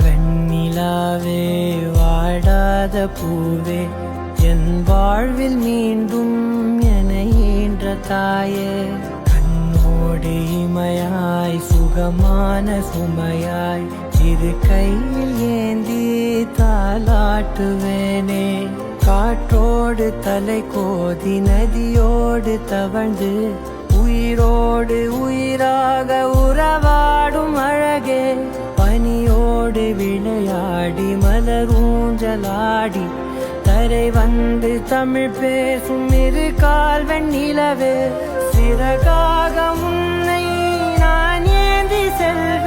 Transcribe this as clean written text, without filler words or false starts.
வெண்ணிலாவே வாடாத பூவே என் வாழ்வில் மீண்டும் என ஈன்ற தாயே கண்ணோடு இமையாய் சுகமான சுமையாய் இரு கையில் ஏந்தி தாலாட்டுவேனே காற்றோடு தலை கோதி நதியோடு தவழ்ந்து உயிரோடு உயிராக உறவாடும் அழகே பனியோடு விளையாடி மலர் ஊஞ்சலாடி தரை வந்து தமிழ் பேசும் இரு கால் வெண்ணிலவே சிறகாக உன்னை நான் ஏந்தி செல்ல